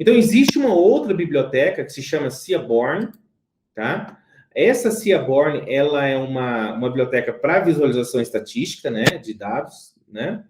Então, existe uma outra biblioteca que se chama Seaborn, tá? Essa Seaborn, ela é uma biblioteca para visualização estatística, né, de dados, né?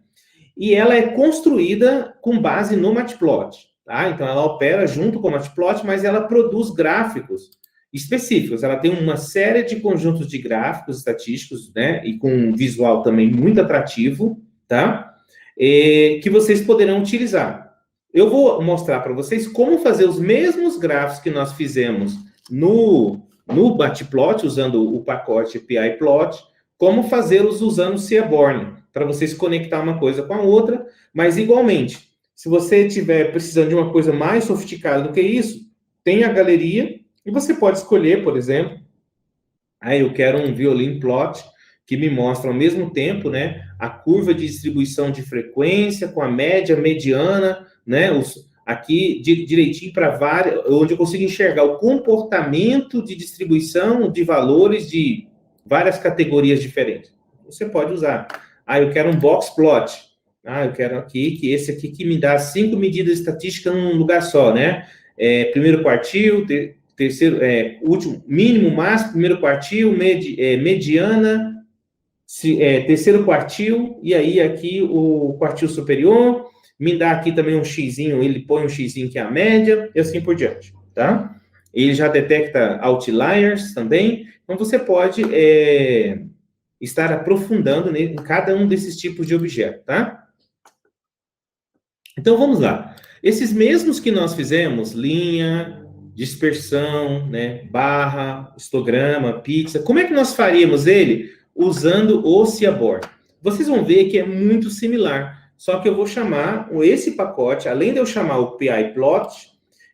E ela é construída com base no Matplotlib, tá? Então, ela opera junto com o Matplotlib, mas ela produz gráficos específicos. Ela tem uma série de conjuntos de gráficos estatísticos, né? E com um visual também muito atrativo, tá? Que vocês poderão utilizar. Eu vou mostrar para vocês como fazer os mesmos gráficos que nós fizemos no Matplotlib, usando o pacote PyPlot, como fazê-los usando o Seaborn, para vocês conectar uma coisa com a outra, mas igualmente, se você estiver precisando de uma coisa mais sofisticada do que isso, tem a galeria, e você pode escolher, por exemplo, eu quero um violin plot, que me mostra ao mesmo tempo, né, a curva de distribuição de frequência com a média, mediana, né, aqui direitinho para várias, onde eu consigo enxergar o comportamento de distribuição de valores de várias categorias diferentes. Você pode usar. Eu quero um box plot. Eu quero aqui, que esse aqui que me dá 5 medidas estatísticas num lugar só, né? Primeiro quartil, terceiro, último, mínimo, máximo, primeiro quartil, mediana, terceiro quartil, e aí aqui o quartil superior, me dá aqui também um xizinho, ele põe um xizinho que é a média, e assim por diante, tá? Ele já detecta outliers também, então você pode estar aprofundando em cada um desses tipos de objeto, tá? Então, vamos lá. Esses mesmos que nós fizemos, linha, dispersão, né, barra, histograma, pizza, como é que nós faríamos ele usando o Seaborn? Vocês vão ver que é muito similar, só que eu vou chamar esse pacote, além de eu chamar o PyPlot,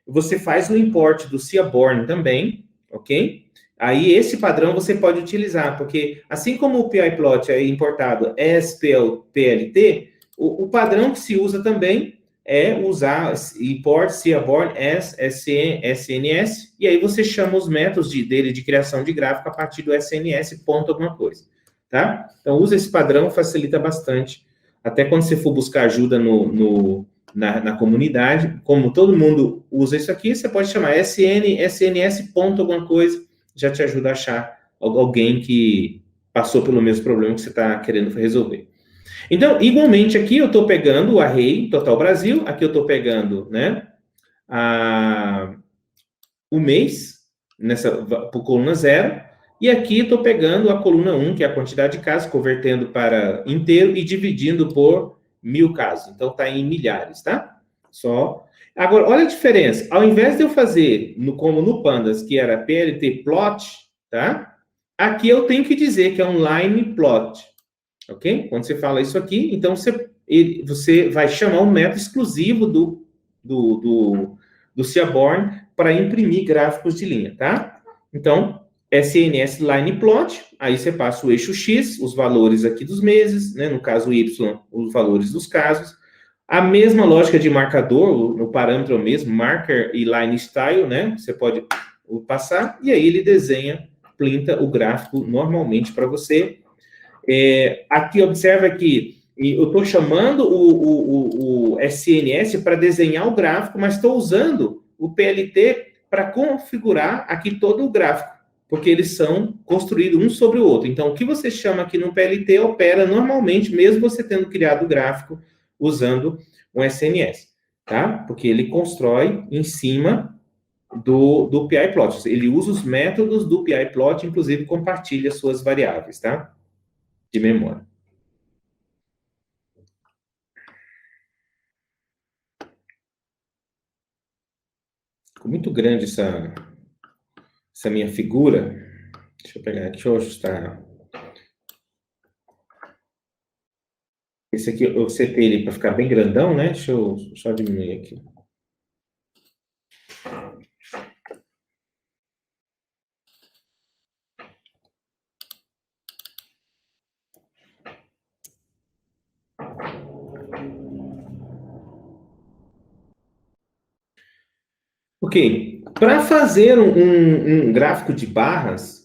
você faz o import do Seaborn também, ok? Aí, esse padrão você pode utilizar, porque assim como o PyPlot é importado SPLT, o padrão que se usa também é usar import Seaborn as SNS, e aí você chama os métodos dele de criação de gráfico a partir do SNS ponto alguma coisa, tá? Então, usa esse padrão, facilita bastante. Até quando você for buscar ajuda na comunidade, como todo mundo usa isso aqui, você pode chamar SNS ponto alguma coisa, já te ajuda a achar alguém que passou pelo mesmo problema que você está querendo resolver. Então, igualmente, aqui eu estou pegando o array Total Brasil, aqui eu estou pegando, né, o mês, por coluna 0, e aqui estou pegando a coluna 1, que é a quantidade de casos, convertendo para inteiro e dividindo por 1000 casos. Então, está em milhares, tá? Agora, olha a diferença. Ao invés de eu fazer, como no Pandas, que era PLT plot, tá? Aqui eu tenho que dizer que é um line plot, ok? Quando você fala isso aqui, então você vai chamar um método exclusivo do Seaborn para imprimir gráficos de linha, tá? Então, SNS line plot, aí você passa o eixo X, os valores aqui dos meses, né? No caso Y, os valores dos casos. A mesma lógica de marcador, o parâmetro é o mesmo, marker e line style, né? Você pode passar, e aí ele desenha, plinta o gráfico normalmente para você. Aqui, observa que eu estou chamando o SNS para desenhar o gráfico, mas estou usando o PLT para configurar aqui todo o gráfico, porque eles são construídos um sobre o outro. Então, o que você chama aqui no PLT opera normalmente, mesmo você tendo criado o gráfico usando um SNS, tá? Porque ele constrói em cima do PyPlot. Ele usa os métodos do PyPlot, inclusive compartilha suas variáveis, tá? De memória. Ficou muito grande essa minha figura. Deixa eu pegar aqui, deixa eu ajustar. Esse aqui, eu setei ele para ficar bem grandão, né? Deixa eu só diminuir aqui. Ok. Para fazer um gráfico de barras,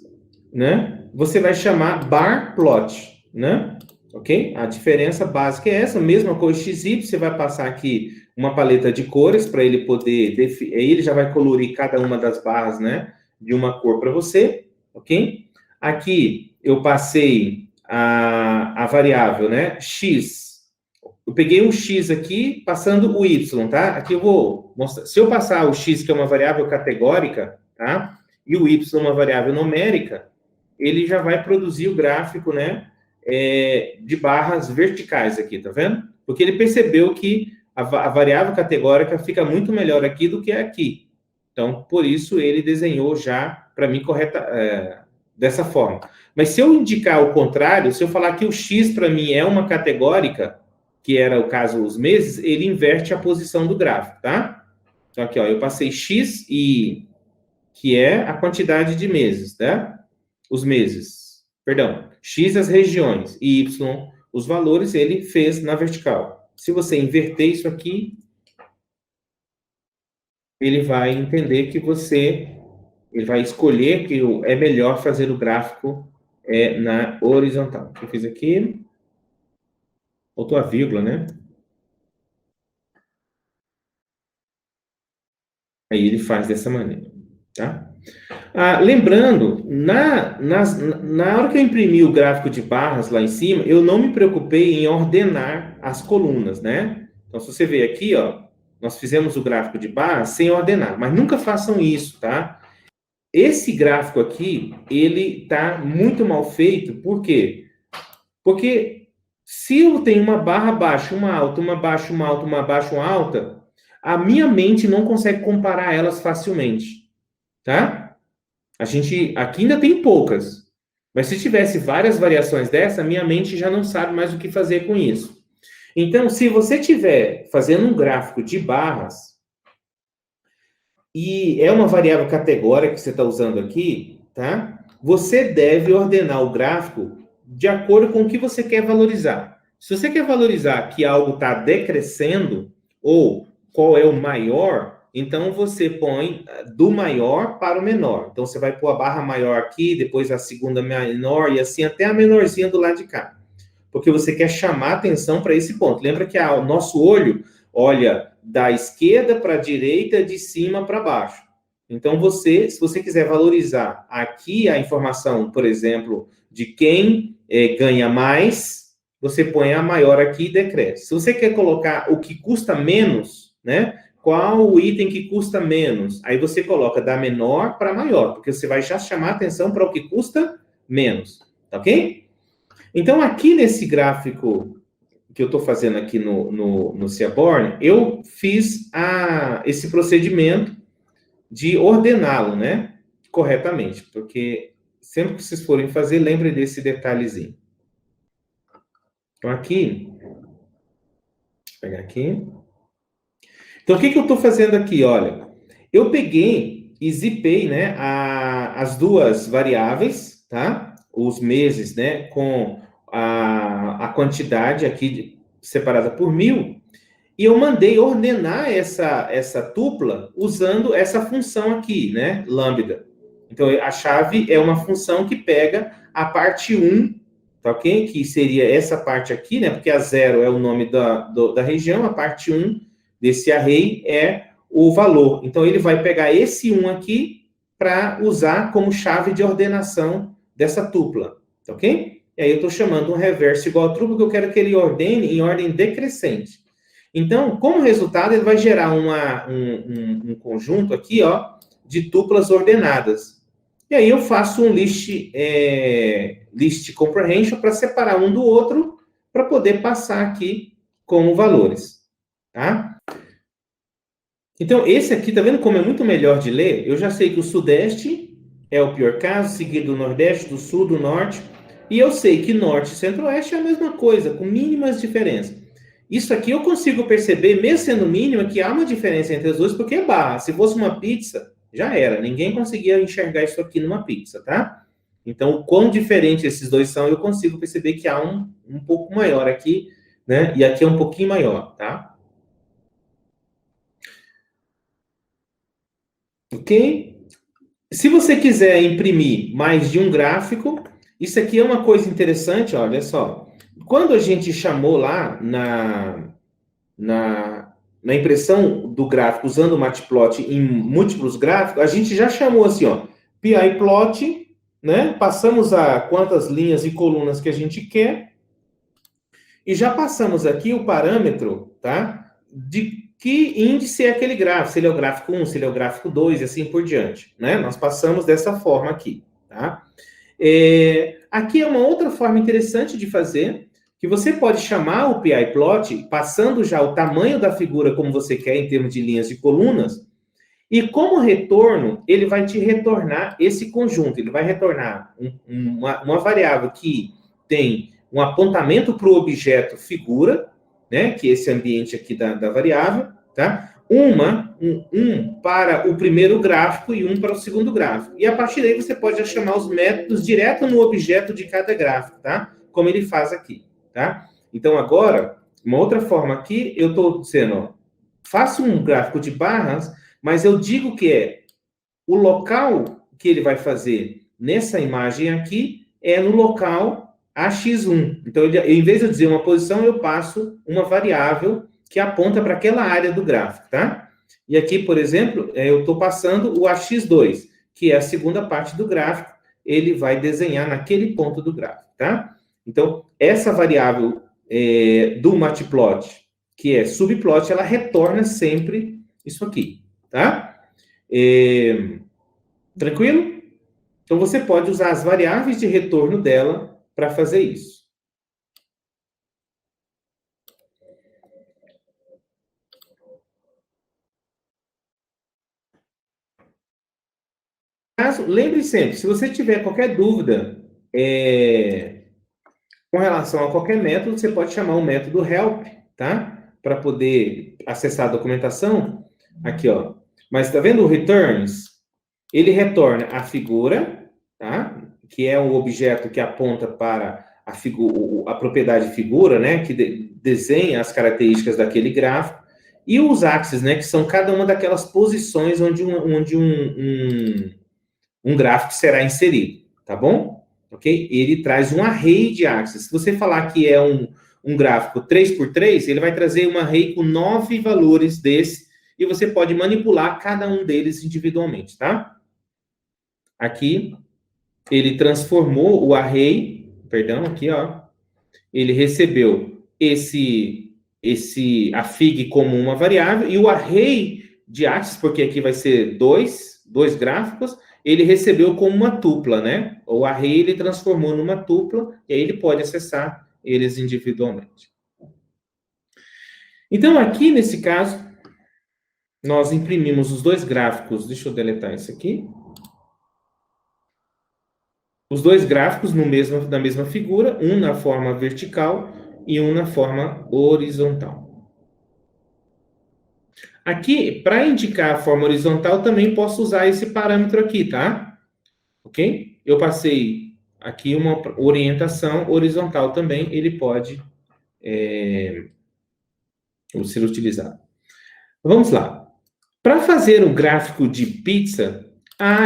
né? Você vai chamar bar plot, né? Ok? A diferença básica é essa, mesma coisa XY, você vai passar aqui uma paleta de cores para ele poder... Aí ele já vai colorir cada uma das barras, né? De uma cor para você, ok? Aqui eu passei a variável, né? X. Eu peguei um X aqui, passando o Y, tá? Aqui eu vou mostrar. Se eu passar o X, que é uma variável categórica, tá? E o Y, uma variável numérica, ele já vai produzir o gráfico, né? De barras verticais aqui, tá vendo? Porque ele percebeu que a variável categórica fica muito melhor aqui do que aqui. Então, por isso, ele desenhou já, para mim, dessa forma. Mas se eu indicar o contrário, se eu falar que o X, para mim, é uma categórica, que era o caso os meses, ele inverte a posição do gráfico, tá? Então, aqui, ó, eu passei X, que é a quantidade de meses, tá? Os meses. Perdão. X as regiões e Y os valores, ele fez na vertical. Se você inverter isso aqui, ele vai entender que ele vai escolher que é melhor fazer o gráfico na horizontal. O que eu fiz aqui? Faltou a vírgula, né? Aí ele faz dessa maneira, tá? Lembrando, na hora que eu imprimi o gráfico de barras lá em cima, eu não me preocupei em ordenar as colunas, né? Então, se você ver aqui, ó, nós fizemos o gráfico de barras sem ordenar, mas nunca façam isso, tá? Esse gráfico aqui, ele tá muito mal feito, por quê? Porque se eu tenho uma barra baixa, uma alta, uma baixa, uma alta, uma baixa, uma alta, a minha mente não consegue comparar elas facilmente, tá? A gente aqui ainda tem poucas, mas se tivesse várias variações dessa, minha mente já não sabe mais o que fazer com isso. Então, se você estiver fazendo um gráfico de barras e é uma variável categórica que você está usando aqui, tá? Você deve ordenar o gráfico de acordo com o que você quer valorizar. Se você quer valorizar que algo está decrescendo ou qual é o maior, então você põe do maior para o menor. Então você vai pôr a barra maior aqui, depois a segunda menor e assim até a menorzinha do lado de cá. Porque você quer chamar atenção para esse ponto. Lembra que o nosso olho olha da esquerda para a direita, de cima para baixo. Então se você quiser valorizar aqui a informação, por exemplo, de quem ganha mais, você põe a maior aqui e decresce. Se você quer colocar o que custa menos, né? Qual o item que custa menos? Aí você coloca da menor para maior, porque você vai já chamar atenção para o que custa menos, tá ok? Então, aqui nesse gráfico que eu estou fazendo aqui no Seaborn, eu fiz esse procedimento de ordená-lo, né? Corretamente, porque sempre que vocês forem fazer, lembrem desse detalhezinho. Então, aqui, vou pegar aqui. Então, o que eu estou fazendo aqui? Olha, eu peguei e zipei, né, as duas variáveis, tá? Os meses, né, com a quantidade aqui separada por 1000, e eu mandei ordenar essa tupla usando essa função aqui, né, lambda. Então, a chave é uma função que pega a parte 1, tá ok? Que seria essa parte aqui, né, porque a 0 é o nome da região, a parte 1 desse array é o valor. Então, ele vai pegar esse 1 aqui para usar como chave de ordenação dessa tupla, tá ok? E aí eu estou chamando um reverso igual a true, porque eu quero que ele ordene em ordem decrescente. Então, como resultado, ele vai gerar um conjunto aqui, ó, de tuplas ordenadas. E aí eu faço um list comprehension para separar um do outro, para poder passar aqui como valores, tá? Então, esse aqui, tá vendo como é muito melhor de ler? Eu já sei que o sudeste é o pior caso, seguido do nordeste, do sul, do norte. E eu sei que norte e centro-oeste é a mesma coisa, com mínimas diferenças. Isso aqui eu consigo perceber, mesmo sendo mínima, que há uma diferença entre as duas, porque é barra. Se fosse uma pizza, já era. Ninguém conseguia enxergar isso aqui numa pizza, tá? Então, o quão diferente esses dois são, eu consigo perceber que há um pouco maior aqui, né? E aqui é um pouquinho maior, tá? Ok? Se você quiser imprimir mais de um gráfico, isso aqui é uma coisa interessante, olha só. Quando a gente chamou lá na impressão do gráfico usando o Matplot em múltiplos gráficos, a gente já chamou assim, ó, PIplot, né? Passamos a quantas linhas e colunas que a gente quer e já passamos aqui o parâmetro, tá? De que índice é aquele gráfico, se ele é o gráfico 1, se ele é o gráfico 2 e assim por diante, né? Nós passamos dessa forma aqui, tá? Aqui é uma outra forma interessante de fazer, que você pode chamar o PIplot, passando já o tamanho da figura como você quer em termos de linhas e colunas, e como retorno, ele vai te retornar esse conjunto, ele vai retornar uma variável que tem um apontamento para o objeto figura, né, que é esse ambiente aqui da variável, tá? Um para o primeiro gráfico e um para o segundo gráfico. E a partir daí você pode já chamar os métodos direto no objeto de cada gráfico, tá? Como ele faz aqui, tá? Então agora, uma outra forma aqui, eu estou dizendo, ó, faço um gráfico de barras, mas eu digo que é o local que ele vai fazer nessa imagem aqui é no local AX1. Então, em vez de eu dizer uma posição, eu passo uma variável que aponta para aquela área do gráfico, tá? E aqui, por exemplo, eu estou passando o AX2, que é a segunda parte do gráfico, ele vai desenhar naquele ponto do gráfico, tá? Então, essa variável do Matplot, que é subplot, ela retorna sempre isso aqui, tá? Tranquilo? Então, você pode usar as variáveis de retorno dela para fazer isso. Lembre sempre, se você tiver qualquer dúvida com relação a qualquer método, você pode chamar o método help, tá? Para poder acessar a documentação. Aqui, ó. Mas tá vendo o returns? Ele retorna a figura, tá? Que é o objeto que aponta para a propriedade figura, né? Que desenha as características daquele gráfico. E os axes, né? Que são cada uma daquelas posições onde um gráfico será inserido, tá bom? Ok? Ele traz um array de axes. Se você falar que é um gráfico 3x3, ele vai trazer um array com 9 valores desse, e você pode manipular cada um deles individualmente, tá? Aqui, ele transformou o array, perdão, aqui, ó, ele recebeu a fig como uma variável, e o array de axes, porque aqui vai ser dois gráficos, ele recebeu como uma tupla, né? O array ele transformou numa tupla, e aí ele pode acessar eles individualmente. Então, aqui nesse caso, nós imprimimos os dois gráficos, deixa eu deletar isso aqui. Os dois gráficos na mesma figura, um na forma vertical e um na forma horizontal. Aqui, para indicar a forma horizontal, também posso usar esse parâmetro aqui, tá? Ok? Eu passei aqui uma orientação horizontal também, ele pode ser utilizado. Vamos lá. Para fazer um gráfico de pizza,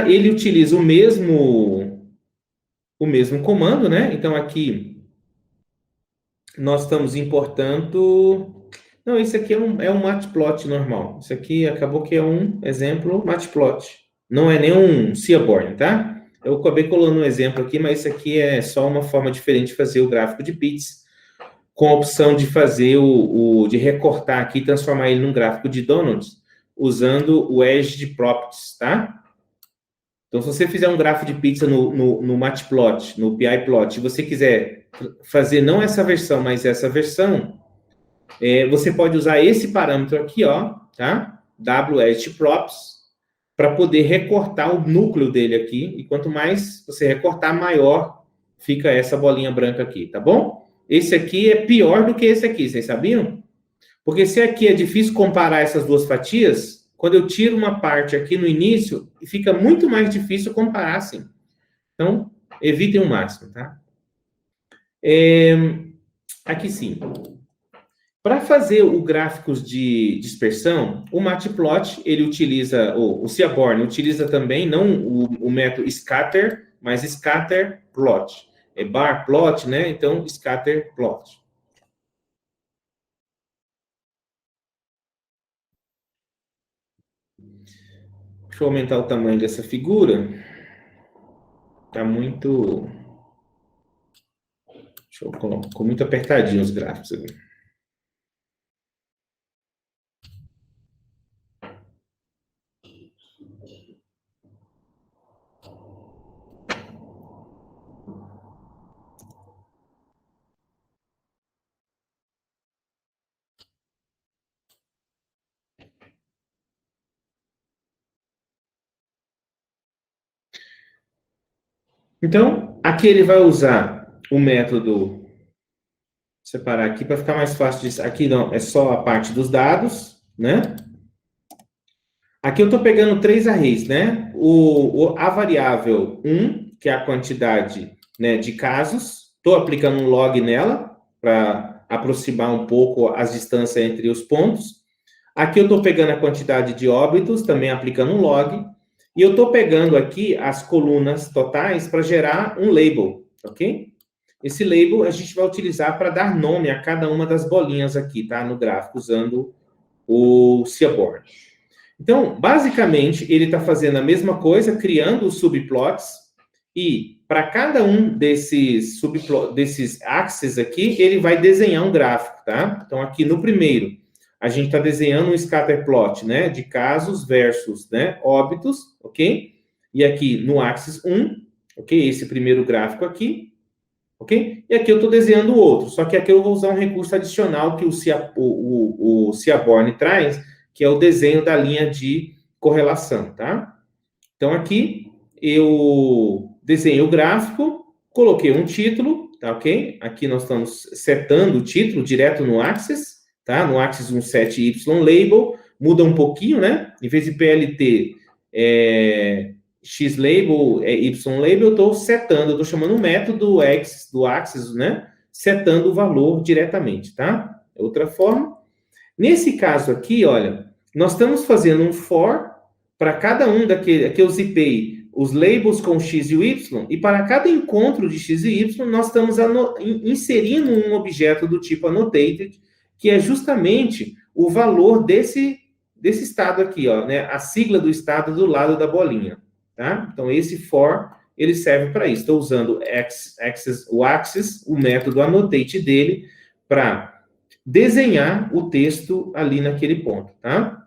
ele utiliza o mesmo comando, né? Então, aqui, nós estamos importando... Não, esse aqui é um matplot normal. Isso aqui acabou que é um exemplo matplot. Não é nenhum Seaborn, tá? Eu acabei colando um exemplo aqui, mas isso aqui é só uma forma diferente de fazer o gráfico de pizza, com a opção de fazer de recortar aqui e transformar ele num gráfico de donuts, usando o Edge Properties, tá? Então, se você fizer um gráfico de pizza no Matplot, no PIplot, e você quiser fazer não essa versão, mas essa versão, você pode usar esse parâmetro aqui, ó, tá? WEdgeProps, para poder recortar o núcleo dele aqui. E quanto mais você recortar, maior fica essa bolinha branca aqui, tá bom? Esse aqui é pior do que esse aqui, vocês sabiam? Porque se aqui é difícil comparar essas duas fatias, quando eu tiro uma parte aqui no início, fica muito mais difícil comparar assim. Então, evitem o máximo, tá? Aqui sim. Para fazer o gráficos de dispersão, o Matplot, ele utiliza, o Seaborn utiliza também, não o método scatter, mas scatter plot. É bar plot, né? Então, scatter plot. Deixa eu aumentar o tamanho dessa figura. Tá muito... Deixa eu colocar, ficou muito apertadinho os gráficos aqui. Então, aqui ele vai usar o método... Separar aqui para ficar mais fácil disso. Aqui não, é só a parte dos dados, né? Aqui eu estou pegando 3 arrays, né? A variável 1, que é a quantidade, né, de casos. Estou aplicando um log nela para aproximar um pouco as distâncias entre os pontos. Aqui eu estou pegando a quantidade de óbitos, também aplicando um log. E eu estou pegando aqui as colunas totais para gerar um label, ok? Esse label a gente vai utilizar para dar nome a cada uma das bolinhas aqui, tá? No gráfico, usando o Seaborn. Então, basicamente, ele está fazendo a mesma coisa, criando os subplots, e para cada um desses desses axes aqui, ele vai desenhar um gráfico, tá? Então, aqui no primeiro, a gente está desenhando um scatter plot, né? De casos versus, né, óbitos, ok? E aqui no axis 1, ok? Esse primeiro gráfico aqui, ok? E aqui eu estou desenhando o outro, só que aqui eu vou usar um recurso adicional que o Seaborn traz, que é o desenho da linha de correlação, tá? Então, aqui eu desenhei o gráfico, coloquei um título, tá ok? Aqui nós estamos setando o título direto no Axis, tá? No Axis 17Y Label, muda um pouquinho, né? Em vez de PLT, X label, Y label, eu estou setando, eu estou chamando o método X do Axis, né? Setando o valor diretamente, tá? Outra forma. Nesse caso aqui, olha, nós estamos fazendo um for para cada um daquele, aqui eu zipei os labels com X e o Y, e para cada encontro de X e Y, nós estamos inserindo um objeto do tipo annotated, que é justamente o valor desse estado aqui, ó, né? A sigla do estado do lado da bolinha. Tá? Então, esse for, ele serve para isso. Estou usando o axis, o método annotate dele, para desenhar o texto ali naquele ponto. Tá?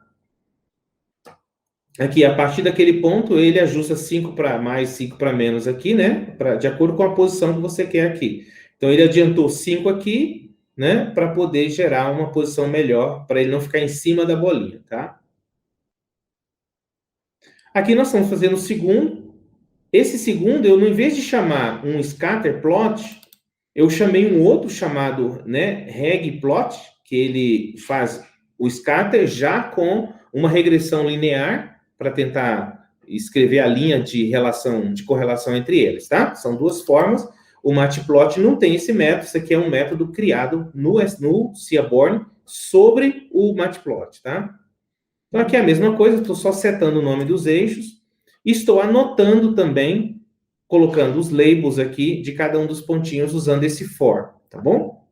Aqui, a partir daquele ponto, ele ajusta 5 para mais, 5 para menos aqui, né? De acordo com a posição que você quer aqui. Então, ele adiantou 5 aqui, né? Para poder gerar uma posição melhor, para ele não ficar em cima da bolinha, tá? Aqui nós estamos fazendo o segundo. Esse segundo, eu, em vez de chamar um scatter plot, eu chamei um outro chamado, né, reg plot, que ele faz o scatter já com uma regressão linear para tentar escrever a linha de relação, de correlação entre eles, tá? São duas formas. O matplot não tem esse método, isso aqui é um método criado no Seaborn sobre o matplot, tá? Então aqui é a mesma coisa, estou só setando o nome dos eixos. Estou anotando também, colocando os labels aqui de cada um dos pontinhos usando esse for, tá bom?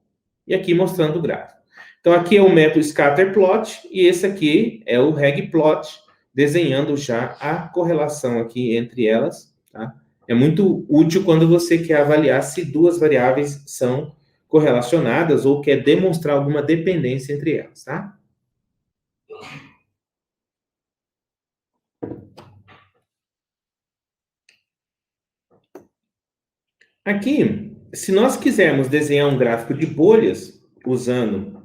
E aqui mostrando o gráfico. Então, aqui é o método scatterplot e esse aqui é o regplot, desenhando já a correlação aqui entre elas, tá? É muito útil quando você quer avaliar se duas variáveis são correlacionadas ou quer demonstrar alguma dependência entre elas, tá? Aqui, se nós quisermos desenhar um gráfico de bolhas usando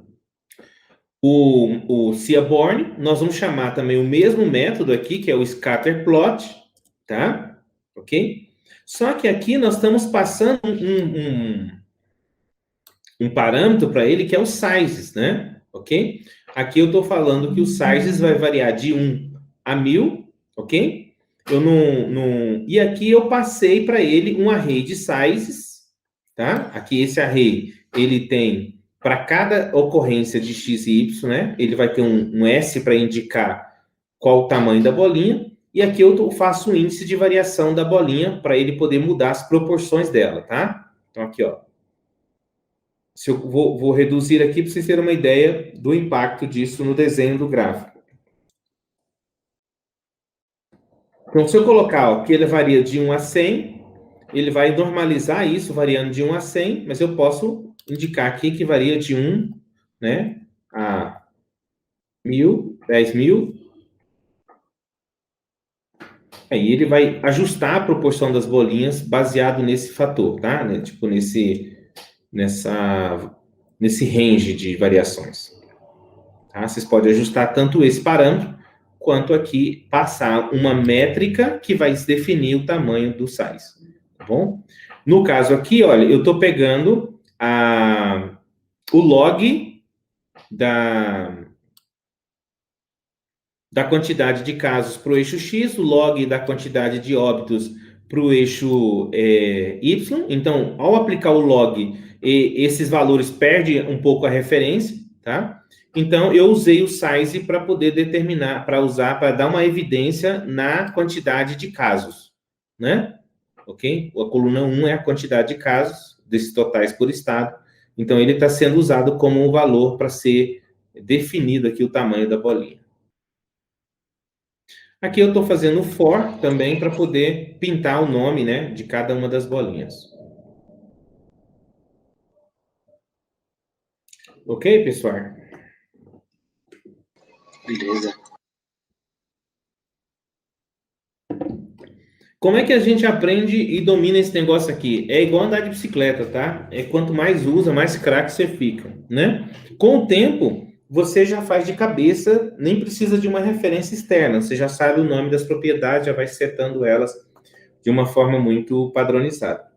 o Seaborn, nós vamos chamar também o mesmo método aqui, que é o scatterplot, tá? Ok? Só que aqui nós estamos passando um parâmetro para ele que é o sizes, né? Ok? Aqui eu estou falando que o sizes vai variar de 1 a 1000, ok? E aqui eu passei para ele um array de sizes, tá? Aqui esse array, ele tem, para cada ocorrência de x e y, né? Ele vai ter um S para indicar qual o tamanho da bolinha, e aqui eu faço o índice de variação da bolinha para ele poder mudar as proporções dela, tá? Então aqui, ó. Se eu vou reduzir aqui para vocês terem uma ideia do impacto disso no desenho do gráfico. Então, se eu colocar ó, que ele varia de 1 a 100, ele vai normalizar isso, variando de 1 a 100, mas eu posso indicar aqui que varia de 1, né, a 1.000, 10.000. Aí ele vai ajustar a proporção das bolinhas baseado nesse fator, tá? Né? Tipo, nesse range de variações. Tá? Vocês podem ajustar tanto esse parâmetro, quanto aqui passar uma métrica que vai definir o tamanho do size. Tá bom? No caso aqui, olha, eu estou pegando o log da quantidade de casos para o eixo X, o log da quantidade de óbitos para o eixo Y. Então, ao aplicar o log, esses valores perdem um pouco a referência, tá? Então, eu usei o size para poder determinar, para dar uma evidência na quantidade de casos, né? Ok? A coluna 1 é a quantidade de casos, desses totais por estado. Então, ele está sendo usado como um valor para ser definido aqui o tamanho da bolinha. Aqui eu estou fazendo o for também para poder pintar o nome, né, de cada uma das bolinhas. Ok, pessoal? Beleza. Como é que a gente aprende e domina esse negócio aqui? É igual andar de bicicleta, tá? Quanto mais usa, mais craque você fica, né? Com o tempo, você já faz de cabeça, nem precisa de uma referência externa. Você já sabe o nome das propriedades, já vai setando elas de uma forma muito padronizada.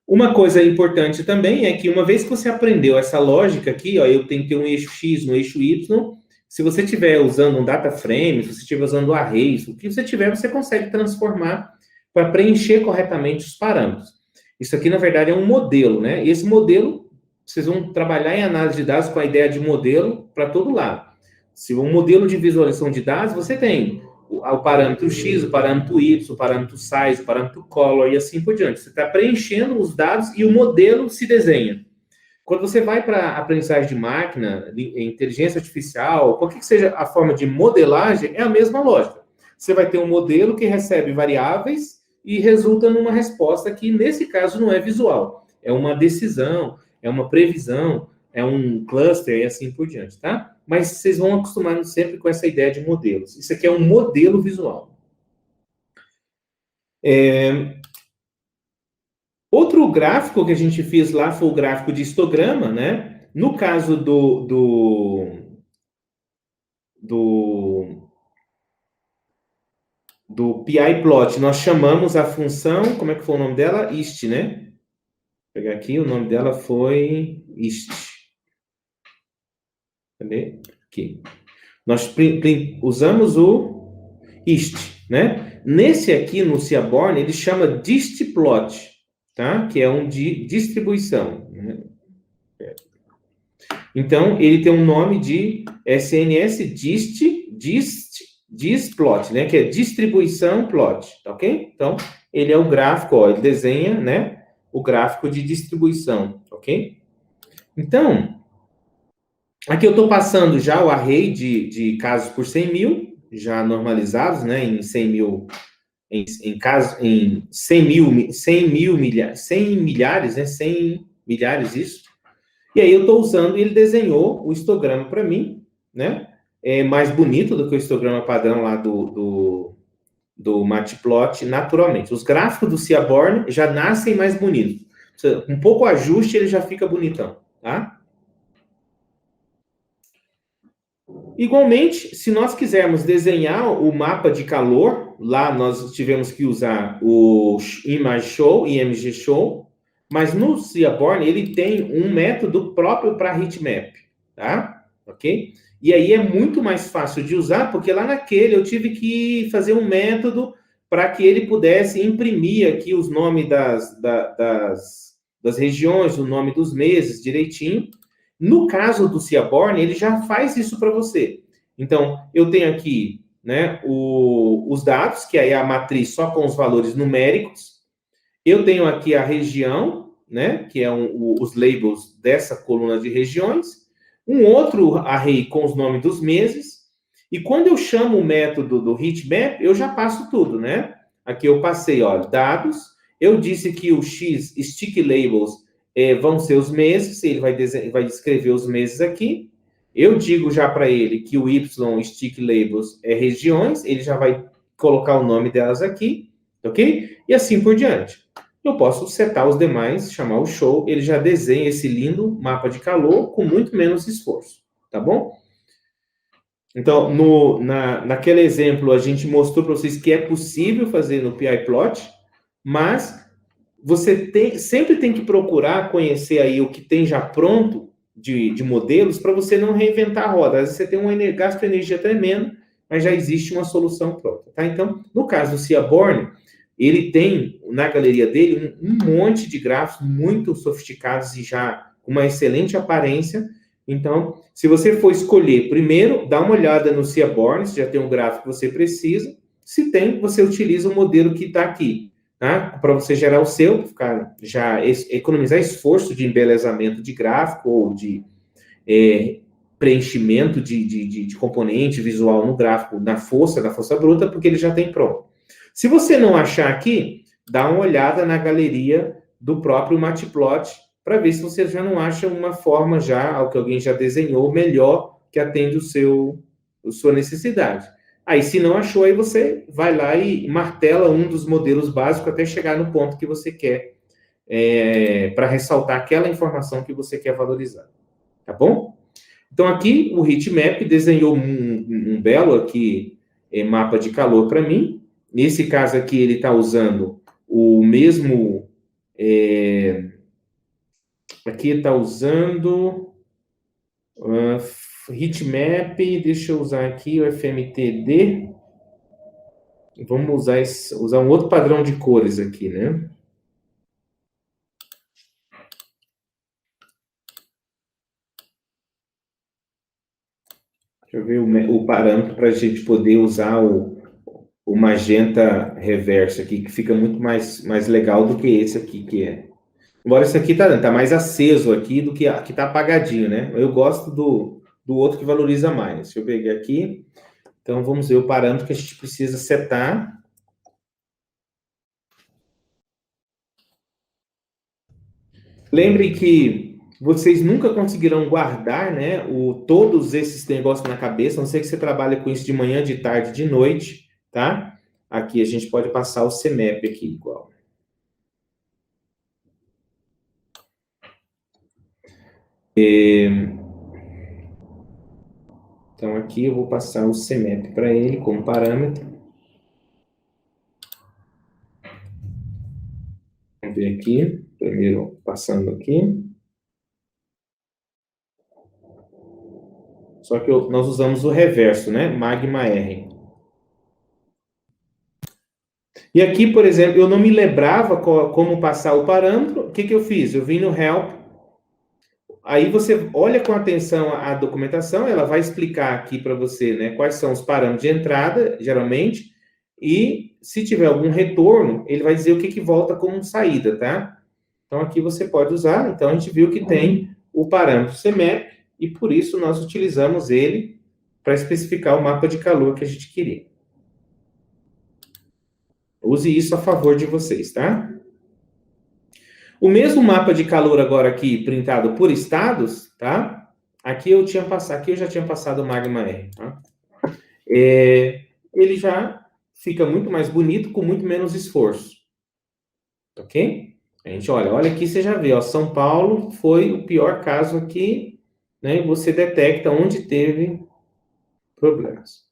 Uma coisa importante também é que uma vez que você aprendeu essa lógica aqui, ó, eu tenho que ter um eixo X, um eixo Y, se você estiver usando um data frame, se você estiver usando arrays, o que você tiver, você consegue transformar para preencher corretamente os parâmetros. Isso aqui, na verdade, é um modelo, né? E esse modelo, vocês vão trabalhar em análise de dados com a ideia de modelo para todo lado. Se um modelo de visualização de dados, você tem o parâmetro X, o parâmetro Y, o parâmetro size, o parâmetro color e assim por diante. Você está preenchendo os dados e o modelo se desenha. Quando você vai para aprendizagem de máquina, inteligência artificial, qualquer que seja a forma de modelagem, é a mesma lógica. Você vai ter um modelo que recebe variáveis e resulta numa resposta que, nesse caso, não é visual. É uma decisão, é uma previsão, é um cluster e assim por diante, tá? Mas vocês vão acostumando sempre com essa ideia de modelos. Isso aqui é um modelo visual. Outro gráfico que a gente fez lá foi o gráfico de histograma, né? No caso do PI plot, nós chamamos a função, como é que foi o nome dela? Ist, né? Vou pegar aqui, o nome dela foi ist. Cadê? Aqui. Nós usamos o ist, né? Nesse aqui, no Seaborn, ele chama distplot, tá? Que é um de distribuição. Então, ele tem um nome de SNS distplot, né? Que é distribuição plot, tá ok? Então, ele é o gráfico, ó, ele desenha, né? O gráfico de distribuição, ok? Então, aqui eu estou passando já o array de casos por 100 mil, já normalizados, né? Em 100 mil, em 100 milhares, né? 100 milhares, isso. E aí eu estou usando, e ele desenhou o histograma para mim, né? É mais bonito do que o histograma padrão lá do Matplotlib, naturalmente. Os gráficos do Seaborn já nascem mais bonitos. Com pouco ajuste, ele já fica bonitão, tá? Igualmente, se nós quisermos desenhar o mapa de calor, lá nós tivemos que usar o ImageShow, IMGShow, mas no Seaborn ele tem um método próprio para heatmap, tá? Ok? E aí é muito mais fácil de usar, porque lá naquele eu tive que fazer um método para que ele pudesse imprimir aqui os nomes das regiões, o nome dos meses direitinho. No caso do Seaborn, ele já faz isso para você. Então, eu tenho aqui, né, os dados, que aí é a matriz só com os valores numéricos. Eu tenho aqui a região, né, que é os labels dessa coluna de regiões. Um outro array com os nomes dos meses. E quando eu chamo o método do heatmap, eu já passo tudo, né? Aqui eu passei, ó, dados. Eu disse que o X, stick labels, vão ser os meses. Ele vai descrever os meses aqui. Eu digo já para ele que o Y, stick labels, é regiões. Ele já vai colocar o nome delas aqui, ok? E assim por diante. Eu posso setar os demais, chamar o show. Ele já desenha esse lindo mapa de calor com muito menos esforço, tá bom? Então, naquele exemplo, a gente mostrou para vocês que é possível fazer no PyPlot, mas você sempre tem que procurar conhecer aí o que tem já pronto de modelos para você não reinventar a roda. Às vezes você tem um gasto de energia tremendo, mas já existe uma solução pronta, tá? Então, no caso do Seaborn, ele tem na galeria dele um monte de gráficos muito sofisticados e já com uma excelente aparência. Então, se você for escolher, primeiro, dá uma olhada no Seaborn, se já tem um gráfico que você precisa. Se tem, você utiliza o modelo que está aqui, tá? Para você gerar o seu, já economizar esforço de embelezamento de gráfico ou de preenchimento de componente visual no gráfico, na força bruta, porque ele já tem pronto. Se você não achar aqui, dá uma olhada na galeria do próprio Matplot, para ver se você já não acha uma forma que alguém já desenhou melhor que atende a sua necessidade. Aí, se não achou, aí você vai lá e martela um dos modelos básicos até chegar no ponto que você quer, para ressaltar aquela informação que você quer valorizar. Tá bom? Então, aqui, o heatmap desenhou um belo aqui, mapa de calor para mim. Nesse caso aqui, ele está usando o mesmo... aqui está usando heatmap, deixa eu usar aqui o FMTD. Vamos usar um outro padrão de cores aqui, né? Deixa eu ver o parâmetro para a gente poder usar o magenta reverso aqui, que fica muito mais legal do que esse aqui, que é. Embora esse aqui tá mais aceso aqui do que aqui tá apagadinho, né? Eu gosto do outro que valoriza mais. Deixa eu pegar aqui. Então, vamos ver o parâmetro que a gente precisa setar. Lembre que vocês nunca conseguirão guardar, né, todos esses negócios na cabeça, a não ser que você trabalhe com isso de manhã, de tarde, de noite, tá? Aqui a gente pode passar o CMAP aqui igual. Então, aqui eu vou passar o CMAP para ele como parâmetro. Vamos ver aqui, primeiro passando aqui. Só que nós usamos o reverso, né? Magma R. E aqui, por exemplo, eu não me lembrava como passar o parâmetro. O que eu fiz? Eu vim no Help. Aí você olha com atenção a documentação, ela vai explicar aqui para você, né, quais são os parâmetros de entrada, geralmente, e se tiver algum retorno, ele vai dizer o que volta como saída, tá? Então, aqui você pode usar. Então, a gente viu que tem o parâmetro CMAP, e por isso nós utilizamos ele para especificar o mapa de calor que a gente queria. Use isso a favor de vocês, tá? O mesmo mapa de calor agora aqui, printado por estados, tá? Aqui eu já tinha passado o Magma R, tá? Ele já fica muito mais bonito, com muito menos esforço. Ok? A gente olha aqui, você já vê, ó, São Paulo foi o pior caso aqui, né? E você detecta onde teve problemas.